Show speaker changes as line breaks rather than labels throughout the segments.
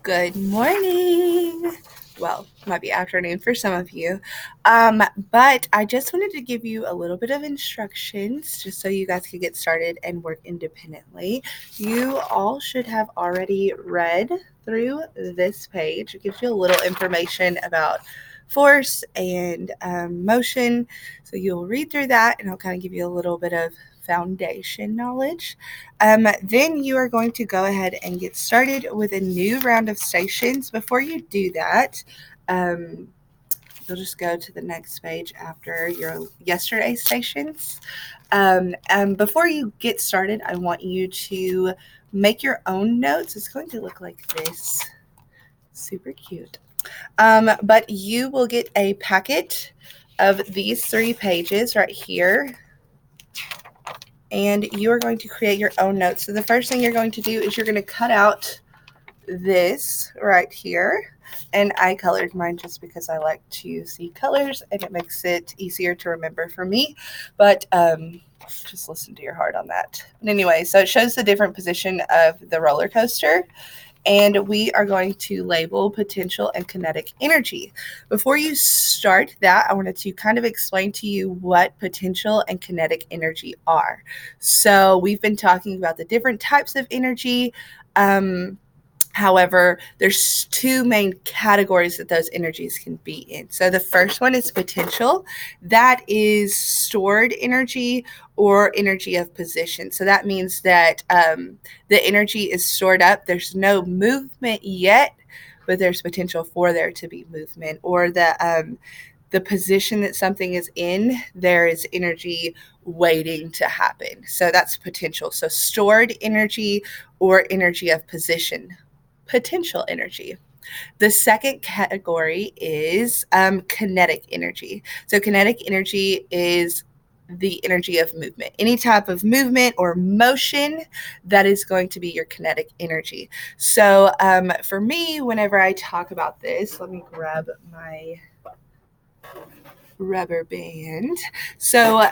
Good morning. Well, might be afternoon for some of you. But I just wanted to give you a little bit of instructions just so you guys could get started and work independently. You all should have already read through this page. It gives you a little information about force and motion. So you'll read through that and I'll kind of give you a little bit of foundation knowledge. Then you are going to go ahead and get started with a new round of stations. Before you do that, you'll just go to the next page after your yesterday stations. Before you get started, I want you to make your own notes. It's going to look like this. Super cute. But you will get a packet of these 3 pages right here, and you are going to create your own notes. So the first thing you're going to do is you're going to cut out this right here. And I colored mine just because I like to see colors and it makes it easier to remember for me. But just listen to your heart on that. But anyway, so it shows the different position of the roller coaster. And we are going to label potential and kinetic energy. Before you start that, I wanted to kind of explain to you what potential and kinetic energy are. So we've been talking about the different types of energy. However, there's 2 main categories that those energies can be in. So the first one is potential. That is stored energy or energy of position. So that means that the energy is stored up. There's no movement yet, but there's potential for there to be movement. Or the position that something is in, there is energy waiting to happen. So that's potential. So stored energy or energy of position. Potential energy. The second category is kinetic energy. So kinetic energy is the energy of movement. Any type of movement or motion, that is going to be your kinetic energy. So for me, whenever I talk about this, let me grab my rubber band. So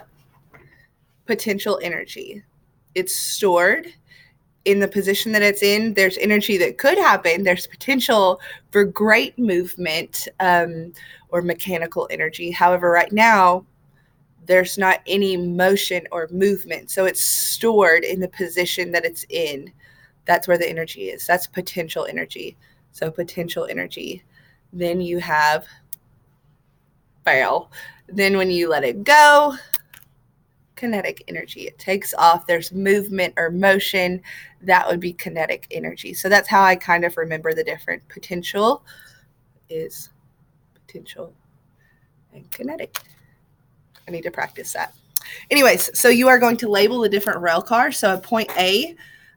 potential energy. It's stored in the position that it's in. There's energy that could happen. There's potential for great movement or mechanical energy. However, right now, there's not any motion or movement. So it's stored in the position that it's in. That's where the energy is. That's potential energy. So potential energy. Then you have fail. Then when you let it go, kinetic energy. It takes off. There's movement or motion. That would be kinetic energy. So that's how I kind of remember the different. Potential is potential and kinetic. I need to practice that. Anyways, so you are going to label the different rail cars. So at point A,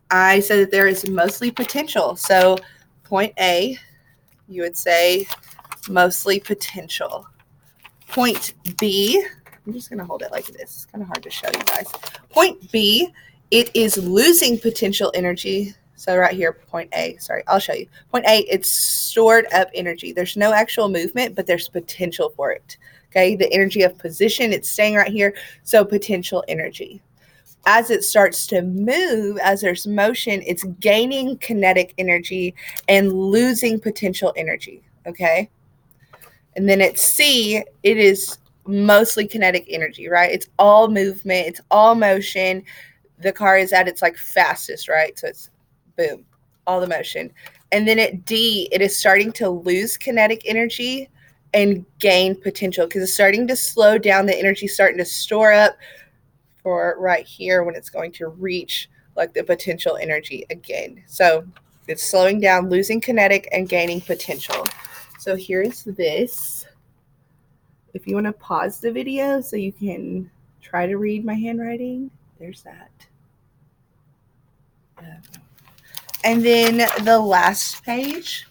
I said that there is mostly potential. So point A, you would say mostly potential. Point B, I'm just going to hold it like this. It's kind of hard to show you guys. Point B, it is losing potential energy. So right here, point A, sorry, I'll show you. Point A, it's stored up energy. There's no actual movement, but there's potential for it. Okay, the energy of position, it's staying right here. So potential energy. As it starts to move, as there's motion, it's gaining kinetic energy and losing potential energy. Okay. And then at C, it is mostly kinetic energy, right? It's all movement, it's all motion. The car is at its like fastest, right? So it's boom, all the motion. And then at D, it is starting to lose kinetic energy and gain potential because it's starting to slow down. The energy starting to store up for right here when it's going to reach like the potential energy again. So it's slowing down, losing kinetic and gaining potential. So here's this. If you want to pause the video so you can try to read my handwriting, there's that. And then the last page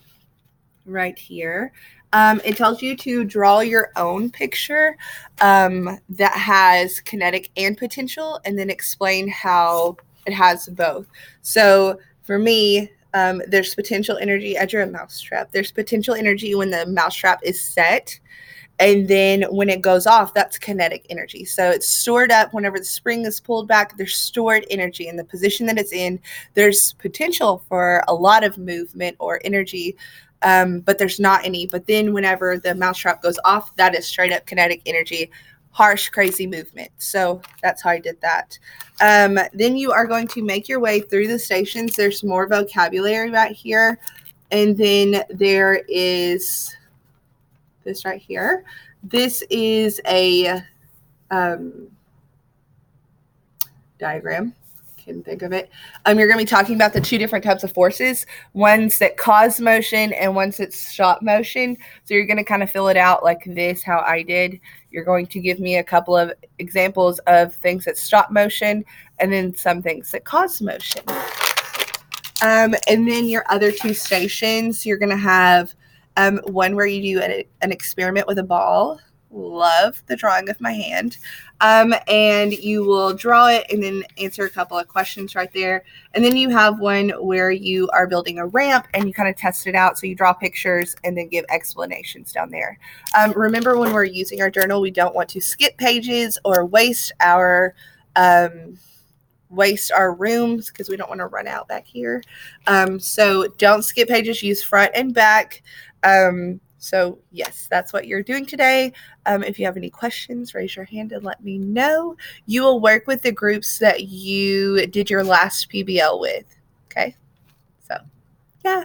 right here, it tells you to draw your own picture that has kinetic and potential, and then explain how it has both. So for me, there's potential energy. I drew a mousetrap. There's potential energy when the mousetrap is set. And then when it goes off, that's kinetic energy. So it's stored up whenever the spring is pulled back. There's stored energy in the position that it's in. There's potential for a lot of movement or energy, but there's not any. But then whenever the mousetrap goes off, that is straight up kinetic energy, harsh, crazy movement. So that's how I did that. Then you are going to make your way through the stations. There's more vocabulary right here. And then there is this right here. This is a diagram. Can think of it. You're going to be talking about the two different types of forces, ones that cause motion and ones that stop motion. So you're going to kind of fill it out like this, how I did. You're going to give me a couple of examples of things that stop motion and then some things that cause motion. And then your other two stations, you're going to have one where you do an experiment with a ball. Love the drawing of my hand. And you will draw it and then answer a couple of questions right there. And then you have one where you are building a ramp and you kind of test it out. So you draw pictures and then give explanations down there. Remember, when we're using our journal, we don't want to skip pages or waste our rooms because we don't want to run out back here. So don't skip pages, use front and back. So yes, that's what you're doing today. If you have any questions, raise your hand and let me know. You will work with the groups that you did your last PBL with. Okay. So yeah.